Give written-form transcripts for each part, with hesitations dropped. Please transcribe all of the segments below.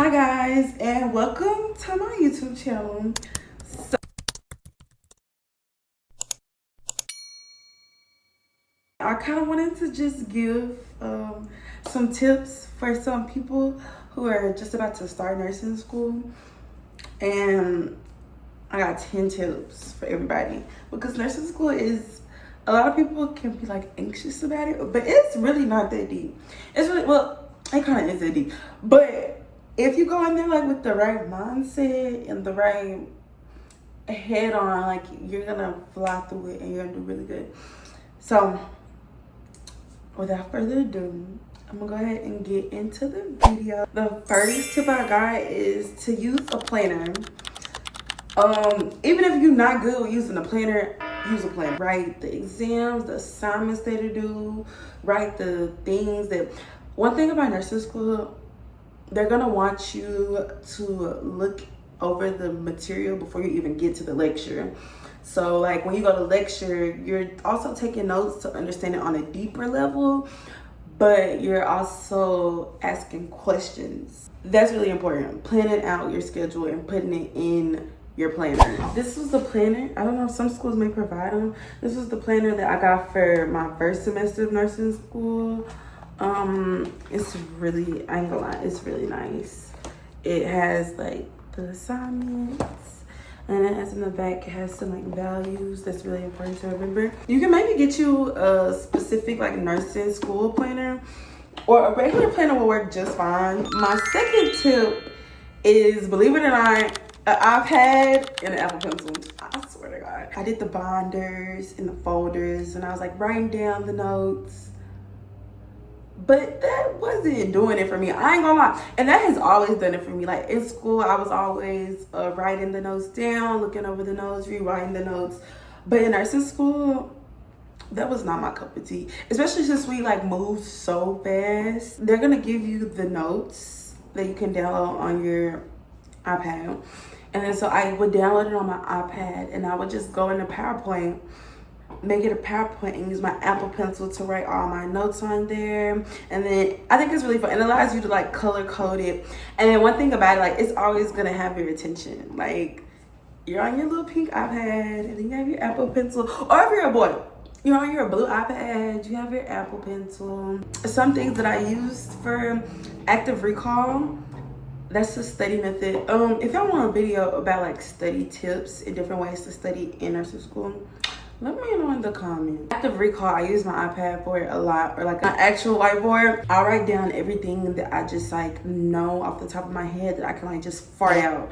Hi guys, and welcome to my YouTube channel. I kind of wanted to just give some tips for some people who are just about to start nursing school, and I got 10 tips for everybody because nursing school is, a lot of people can be like anxious about it, but it's really not that deep. It's really, well, it kind of is that deep, but if you go in there like with the right mindset and the right head on, like, you're gonna fly through it and you're gonna do really good. So without further ado, I'm gonna go ahead and get into the video. The first tip I got is to use a planner. Even if you're not good with using a planner, use a planner. Write the exams, the assignments that to do, write the things that, one thing about nursing school, they're gonna want you to look over the material before you even get to the lecture. So like when you go to lecture, you're also taking notes to understand it on a deeper level, but you're also asking questions. That's really important. Planning out your schedule and putting it in your planner. This was the planner. I don't know if some schools may provide them. This was the planner that I got for my first semester of nursing school. It's really, I ain't gonna lie, it's really nice. It has like the assignments, and it has in the back, it has some like values that's really important to remember. You can maybe get you a specific like nursing school planner, or a regular planner will work just fine. My second tip is, believe it or not, an iPad and an Apple Pencil. I swear to God. I did the binders and the folders, and I was like writing down the notes. But that wasn't doing it for me. I ain't gonna lie. And that has always done it for me. Like in school, I was always writing the notes down, looking over the notes, rewriting the notes. But in nursing school, that was not my cup of tea. Especially since we like moved so fast. They're gonna give you the notes that you can download on your iPad. And then so I would download it on my iPad, and I would just go into PowerPoint, make it a PowerPoint, and use my Apple Pencil to write all my notes on there. And then I think it's really fun. It allows you to like color code it. And then one thing about it, like, it's always gonna have your attention. Like, you're on your little pink iPad, and then you have your Apple Pencil. Or if you're a boy, you're on your blue iPad, you have your Apple Pencil. Some things that I used for active recall, that's the study method. If y'all want a video about like study tips and different ways to study in nursing school, let me know in the comments. Active recall, I use my iPad for it a lot, or like an actual whiteboard. I'll write down everything that I just like know off the top of my head that I can like just fart out.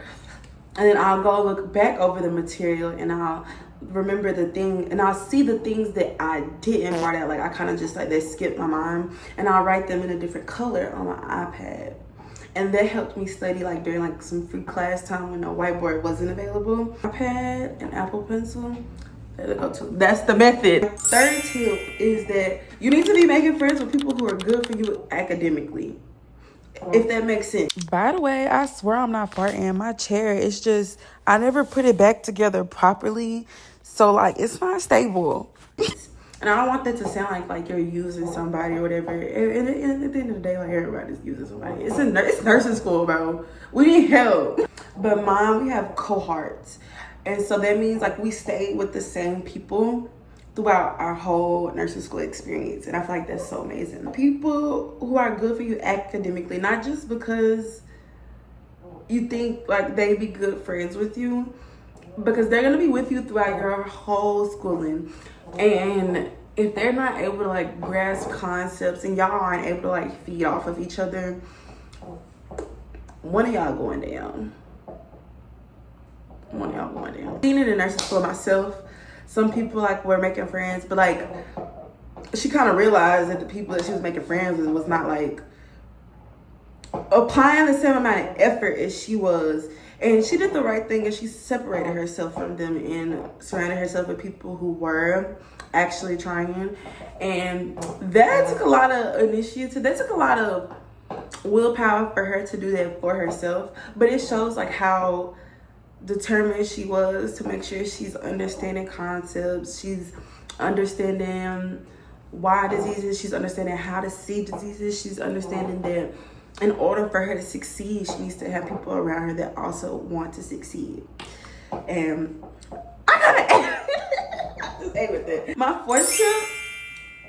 And then I'll go look back over the material, and I'll remember the thing, and I'll see the things that I didn't write out. Like I kind of just like, they skipped my mind, and I'll write them in a different color on my iPad. And that helped me study like during like some free class time when the whiteboard wasn't available. iPad and Apple Pencil. That's the method. Third tip is that you need to be making friends with people who are good for you academically, if that makes sense. By the way, I swear I'm not farting. My chair, it's just, I never put it back together properly, so like it's not stable. And I don't want that to sound like you're using somebody or whatever. And at the end of the day, like, everybody's using somebody. It's nursing school, bro. We need help. But mine, we have cohorts. And so that means like we stay with the same people throughout our whole nursing school experience. And I feel like that's so amazing. People who are good for you academically, not just because you think like they be good friends with you, because they're gonna be with you throughout your whole schooling. And if they're not able to like grasp concepts and y'all aren't able to like feed off of each other, one of y'all going down. One of y'all going down. Seen it in nursing school myself. Some people like were making friends, but like she kind of realized that the people that she was making friends with was not like applying the same amount of effort as she was. And she did the right thing, and she separated herself from them and surrounded herself with people who were actually trying. And that took a lot of initiative. That took a lot of willpower for her to do that for herself. But it shows like how determined she was to make sure she's understanding concepts. She's understanding why diseases. She's understanding how to see diseases. She's understanding that in order for her to succeed, she needs to have people around her that also want to succeed. And I gotta just aim with it. My fourth tip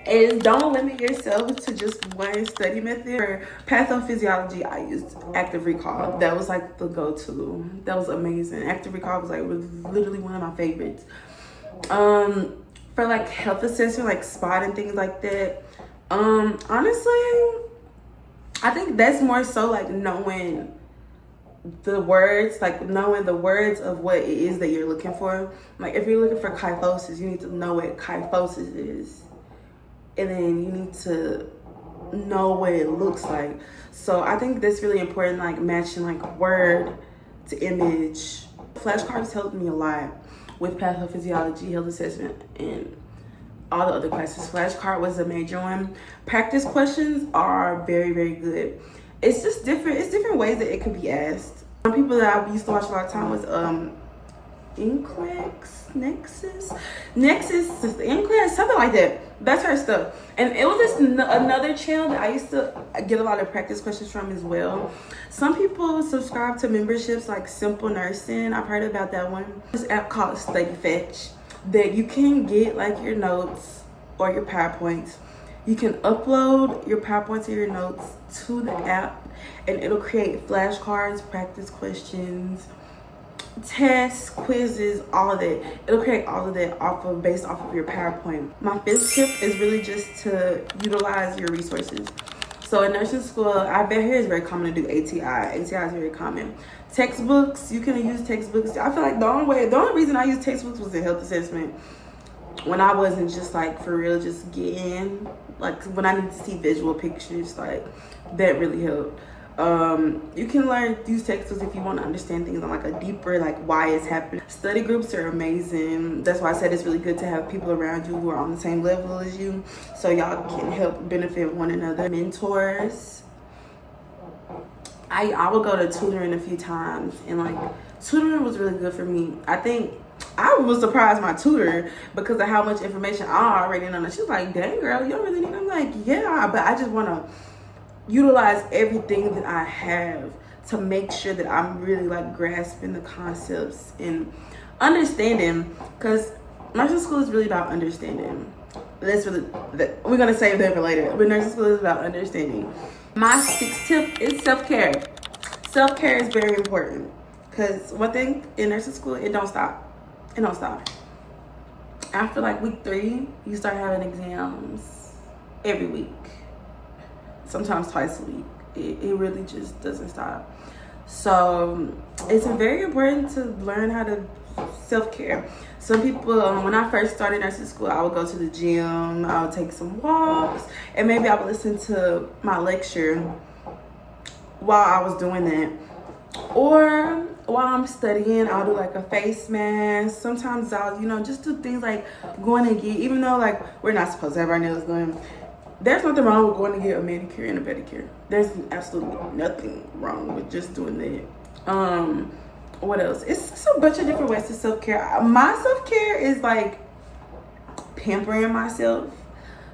is don't limit yourself to just one study method. For pathophysiology, I used active recall. That was like the go-to. That was amazing. Active recall was literally one of my favorites. For like health assessment, like SPOT and things like that, honestly, I think that's more so like knowing the words of what it is that you're looking for. Like if you're looking for kyphosis, you need to know what kyphosis is. And then you need to know what it looks like. So I think that's really important, like matching like word to image. Flashcards helped me a lot with pathophysiology, health assessment, and all the other classes. Flashcard was a major one. Practice questions are very, very good. It's just different ways that it could be asked. Some people that I used to watch a lot of time was Nexus, something like that. That's her stuff. And it was just another channel that I used to get a lot of practice questions from as well. Some people subscribe to memberships like Simple Nursing. I've heard about that one. This app called Study Fetch that you can get like your notes or your PowerPoints. You can upload your PowerPoints or your notes to the app and it'll create flashcards, practice questions, tests, quizzes, all of that. It'll create all of that based off of your PowerPoint. My fifth tip is really just to utilize your resources. So in nursing school, I bet here it's very common to do ATI. ATI is very common. Textbooks, you can use textbooks. I feel like the only reason I used textbooks was in health assessment. When I wasn't just like for real, just getting like when I need to see visual pictures, like that really helped. You can use textbooks if you want to understand things on like a deeper, like why it's happening. Study groups are amazing. That's why I said it's really good to have people around you who are on the same level as you, so y'all can help benefit one another. Mentors. I would go to tutoring a few times, and like tutoring was really good for me. I think I was surprised my tutor because of how much information I already know. She was like, "Dang girl, you don't really need." I'm like, "Yeah, but I just want to utilize everything that I have to make sure that I'm really like grasping the concepts and understanding, because nursing school is really about understanding. We're gonna save that for later, but nursing school is about understanding. My sixth tip is self-care. Self-care is very important because one thing in nursing school, it don't stop. After like week 3, you start having exams every week. Sometimes twice a week. It really just doesn't stop. So it's very important to learn how to self-care. Some people, when I first started nursing school, I would go to the gym, I would take some walks, and maybe I would listen to my lecture while I was doing that. Or while I'm studying, I'll do like a face mask. Sometimes I'll, just do things like going and get, even though like we're not supposed to have our nails done, there's nothing wrong with going to get a manicure and a pedicure. There's absolutely nothing wrong with just doing that. What else? It's just a bunch of different ways to self-care. My self-care is like pampering myself.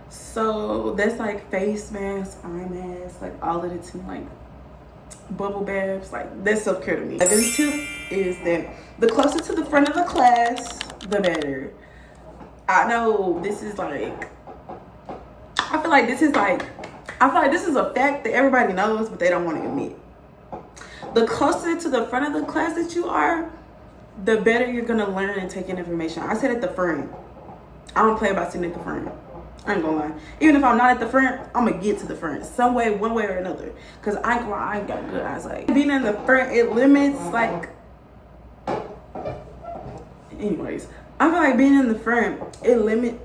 So that's like face masks, eye masks, like all of the like bubble baths. Like that's self-care to me. Another tip is that the closer to the front of the class, the better. I know this is like, I feel like this is a fact that everybody knows, but they don't want to admit. The closer to the front of the class that you are, the better you're going to learn and take in information. I said at the front. I don't play about sitting at the front. I ain't gonna lie. Even if I'm not at the front, I'm going to get to the front some way, one way or another. Because I ain't gonna lie, I ain't got good eyesight. Being in the front, it limits like... Anyways, I feel like being in the front, it limits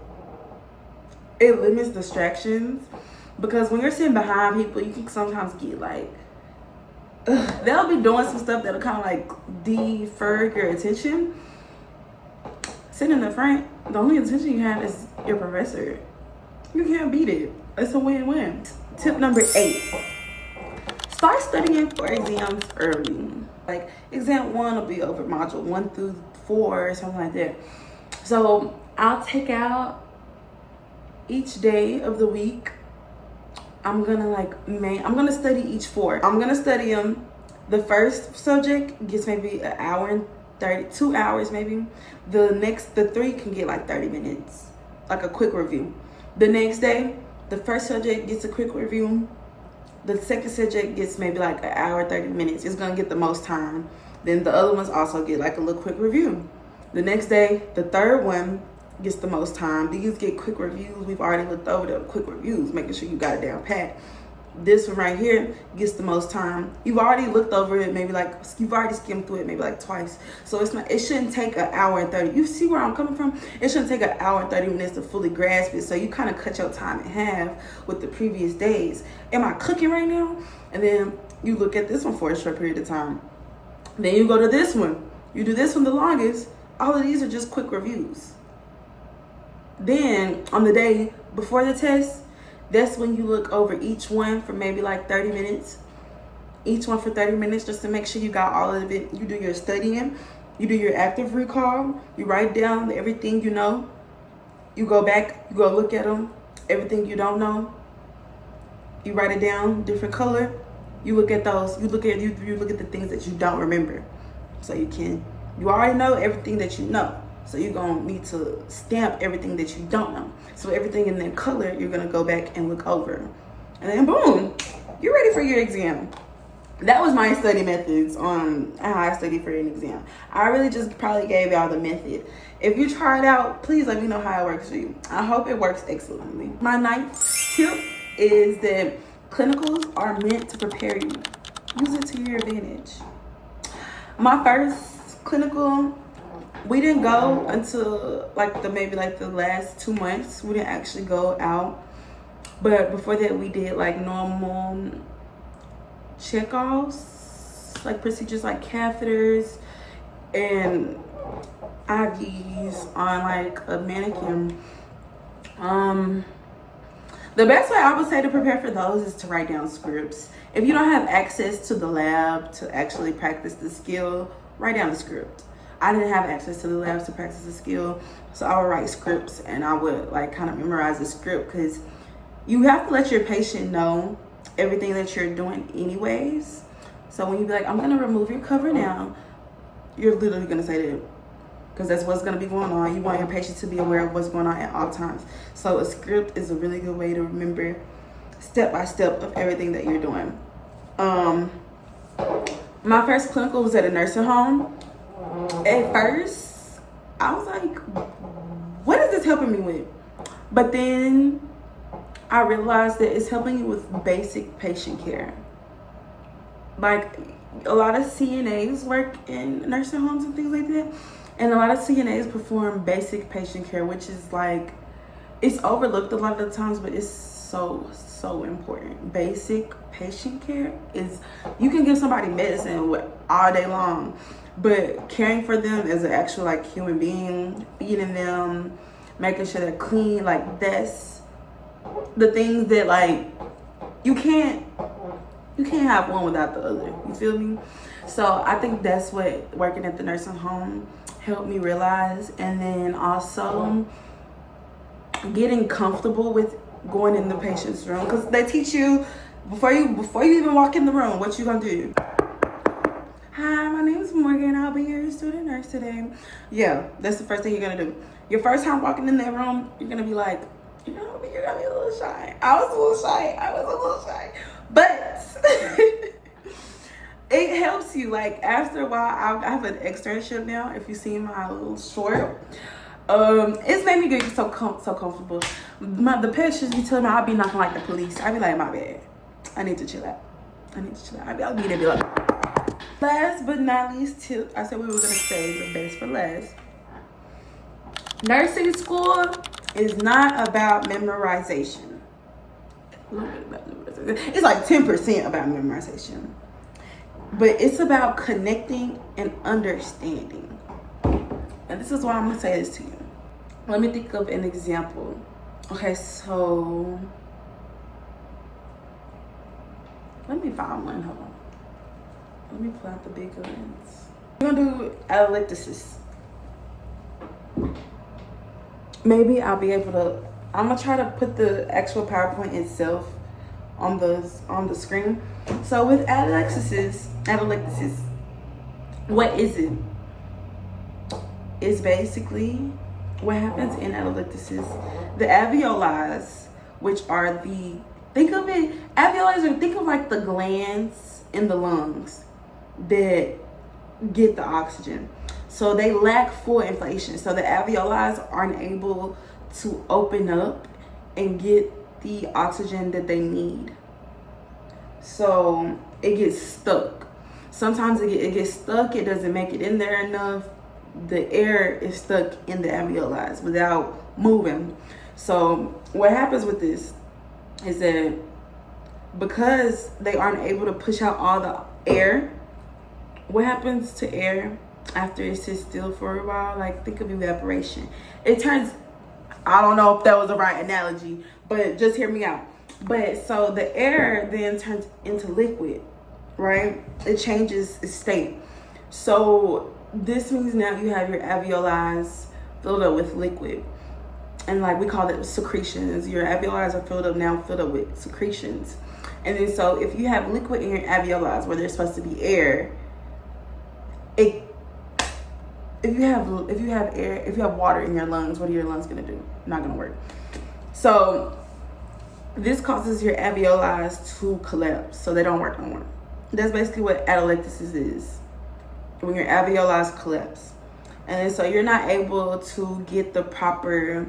distractions. Because when you're sitting behind people, you can sometimes get like... they'll be doing some stuff that'll kind of like defer your attention. Sitting in the front, the only attention you have is your professor. You can't beat it. It's a win-win. Tip number 8. Start studying for exams early. Like exam 1 will be over module 1 through 4 or something like that. So I'll take out each day of the week I'm gonna study each 4. I'm gonna study them. The first subject gets maybe an hour and 2 hours maybe. The 3 can get like 30 minutes, like a quick review. The next day, the first subject gets a quick review. The second subject gets maybe like an hour, 30 minutes. It's gonna get the most time. Then the other ones also get like a little quick review. The next day, the third one gets the most time. These get quick reviews. We've already looked over the quick reviews, making sure you got it down pat. This one right here gets the most time. You've already looked over it, maybe like, you've already skimmed through it maybe like twice. So it shouldn't take an hour and 30. You see where I'm coming from? It shouldn't take an hour and 30 minutes to fully grasp it. So you kind of cut your time in half with the previous days. Am I cooking right now? And then you look at this one for a short period of time. Then you go to this one. You do this one the longest. All of these are just quick reviews. Then on the day before the test, that's when you look over each one for maybe like 30 minutes. Each one for 30 minutes just to make sure you got all of it. You do your studying. You do your active recall. You write down everything you know. You go back. You go look at them. Everything you don't know. You write it down, different color. You look at those. You look at the things that you don't remember. So you already know everything that you know. So you're going to need to stamp everything that you don't know. So everything in that color, you're going to go back and look over. And then boom, you're ready for your exam. That was my study methods on how I study for an exam. I really just probably gave y'all the method. If you try it out, please let me know how it works for you. I hope it works excellently. My 9th tip is that clinicals are meant to prepare you. Use it to your advantage. My first clinical, we didn't go until maybe the last 2 months. We didn't actually go out. But before that, we did like normal checkoffs, like procedures like catheters and IVs on like a mannequin. The best way I would say to prepare for those is to write down scripts. If you don't have access to the lab to actually practice the skill, write down a script. I didn't have access to the labs to practice the skill, so I would write scripts and I would kind of memorize the script, because you have to let your patient know everything that you're doing anyways. So when you be like, I'm gonna remove your cover now, you're literally gonna say that, because that's what's gonna be going on. You want your patient to be aware of what's going on at all times. So a script is a really good way to remember step by step of everything that you're doing. My first clinical was at a nursing home. At first, I was like, what is this helping me with? But then I realized that it's helping you with basic patient care. Like, a lot of CNAs work in nursing homes and things like that. And a lot of CNAs perform basic patient care, which is like, it's overlooked a lot of the times, but it's so important. Basic patient care is, you can give somebody medicine all day long, but caring for them as an actual human being, feeding them, making sure they're clean, that's the things that you can't have one without the other. You feel me? So I think that's what working at the nursing home helped me realize. And then also getting comfortable with going in the patient's room, because they teach you before you even walk in the room what you gonna do. Hi, my name is Morgan. I'll be your student nurse today. Yeah, that's the first thing you're gonna do. Your first time walking in that room, you're gonna be like, you're gonna be a little shy. I was a little shy. But it helps you. After a while, I have an externship now. If you see my little short, it's made me get so comfortable. The patients be telling me I'll be knocking like the police. I be like, my bad. I need to chill out. I'll be there, be like. Last but not least, tip. I said we were gonna save the best for last. Nursing school is not about memorization. It's like 10% about memorization. But it's about connecting and understanding. And this is why I'm gonna say this to you. Let me think of an example. Okay, so let me find one. Hold on. Let me pull out the big guns. We're gonna do atelectasis. Maybe I'll be able to, I'm gonna try to put the actual PowerPoint itself on the screen. So with atelectasis, what is it? It's basically what happens in atelectasis. The alveoli, which are think of like the glands in the lungs that get the oxygen. So they lack full inflation. So the alveoli aren't able to open up and get the oxygen that they need. So it gets stuck. Sometimes it gets stuck. It doesn't make it in there enough. The air is stuck in the alveoli without moving. So what happens with this is that because they aren't able to push out all the air, what happens to air after it sits still for a while? Like, think of evaporation. It turns, I don't know if that was the right analogy, but just hear me out. But so the air then turns into liquid, right? It changes its state. So this means now you have your alveoli filled up with liquid. And like we call it secretions. Your alveoli are filled up with secretions. And then so if you have liquid in your alveoli where there's supposed to be air, if you have water in your lungs, what are your lungs gonna do? Not gonna work. So this causes your alveoli to collapse, so they don't work no more. That's basically what atelectasis is, when your alveoli collapse. And so you're not able to get the proper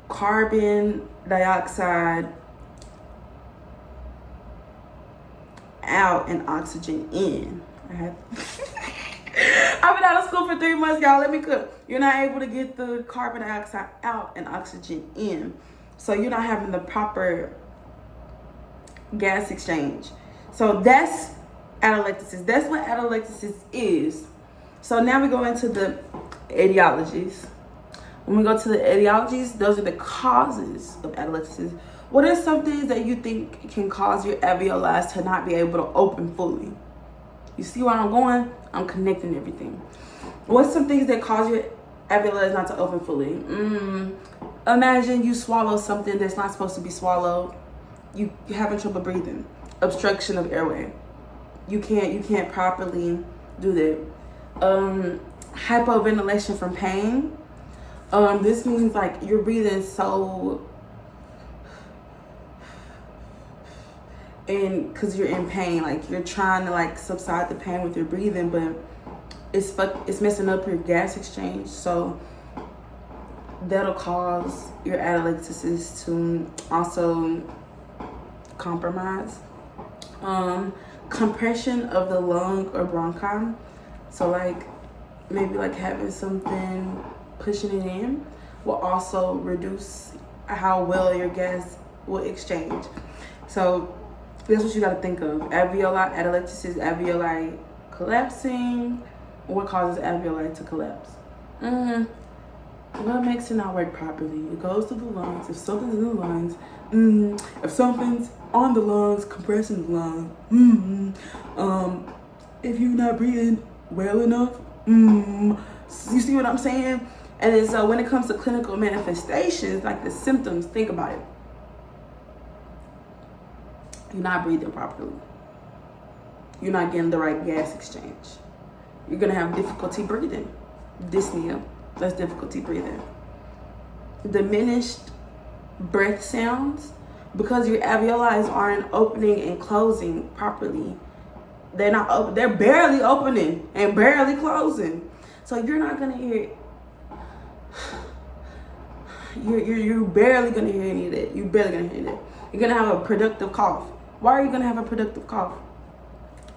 carbon dioxide out and oxygen in. I've been out of school for 3 months, y'all. Let me cook. You're not able to get the carbon dioxide out and oxygen in. So you're not having the proper gas exchange. So that's atelectasis. That's what atelectasis is. So now we go into the etiologies. When we go to the etiologies, those are the causes of atelectasis. What are some things that you think can cause your alveoli to not be able to open fully? You see where I'm going? I'm connecting everything. What's some things that cause your alveoli not to open fully? Imagine you swallow something that's not supposed to be swallowed. You're having trouble breathing. Obstruction of airway. You can't properly do that. Hypoventilation from pain. This means like you're breathing so, and because you're in pain, like you're trying to like subside the pain with your breathing, but it's messing up your gas exchange. So that'll cause your atelectasis to also compromise. Compression of the lung or bronchi. So like maybe like having something pushing it in will also reduce how well your gas will exchange. So that's what you got to think of. Alveoli, atelectasis, alveoli collapsing. What causes alveoli to collapse? What makes it not work properly? It goes to the lungs. If something's in the lungs, if something's on the lungs, compressing the lungs, if you're not breathing well enough, you see what I'm saying? And then so when it comes to clinical manifestations, like the symptoms, think about it. You're not breathing properly. You're not getting the right gas exchange. You're gonna have difficulty breathing. Dyspnea, that's difficulty breathing. Diminished breath sounds, because your alveoli aren't opening and closing properly. They're barely opening and barely closing. So you're not gonna hear, you're barely gonna hear any of that. You're barely gonna hear that. You're gonna have a productive cough. Why are you gonna have a productive cough?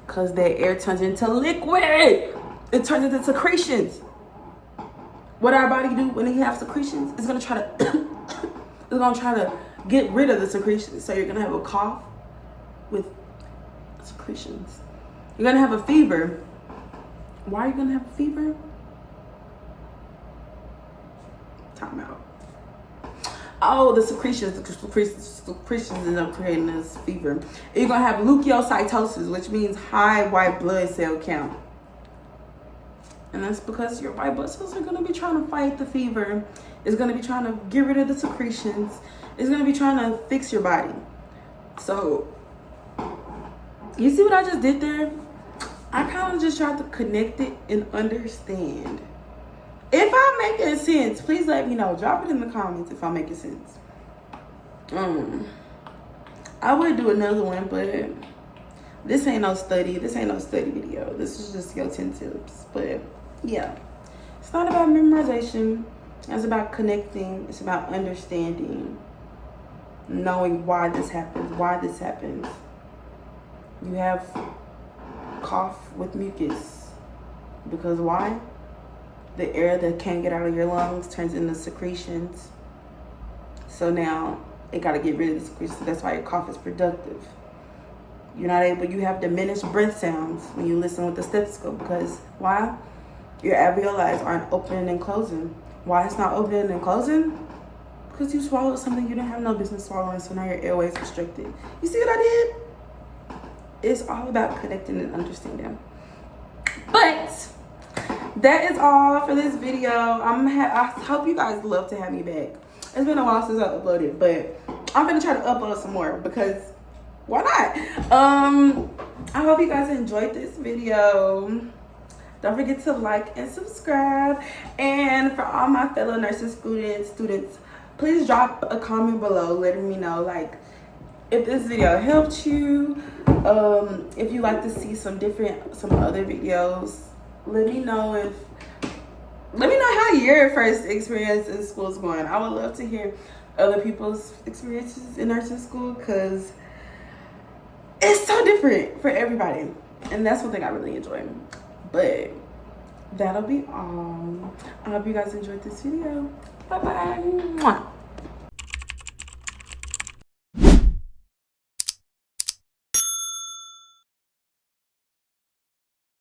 Because that air turns into liquid. It turns into secretions. What our body do when it has secretions? It's gonna try to get rid of the secretions. So you're gonna have a cough with secretions. You're gonna have a fever. Why are you gonna have a fever? Time out. Oh, the secretions end up creating this fever. You're gonna have leukocytosis, which means high white blood cell count. And that's because your white blood cells are gonna be trying to fight the fever. It's gonna be trying to get rid of the secretions. It's gonna be trying to fix your body. So you see what I just did there? I kind of just tried to connect it and understand. If I'm making sense, please let me know. Drop it in the comments if I'm making sense. I would do another one, but this ain't no study. This ain't no study video. This is just your 10 tips. But yeah, it's not about memorization. It's about connecting. It's about understanding, knowing why this happens. You have cough with mucus because why? The air that can't get out of your lungs turns into secretions. So now it got to get rid of the secretions. That's why your cough is productive. You have diminished breath sounds when you listen with the stethoscope because why? Your alveoli aren't opening and closing. Why it's not opening and closing? Because you swallowed something you didn't have no business swallowing, so now your airway is restricted. You see what I did? It's all about connecting and understanding. But that is all for this video. I hope you guys love to have me back. It's been a while since I uploaded, but I'm gonna try to upload some more because why not? I hope you guys enjoyed this video. Don't forget to like and subscribe. And for all my fellow nursing students, please drop a comment below letting me know like if this video helped you. If you like to see some other videos, let me know how your first experience in school is going. I would love to hear other people's experiences in nursing school because it's so different for everybody. And that's one thing I really enjoy. But that'll be all. I hope you guys enjoyed this video. Bye-bye.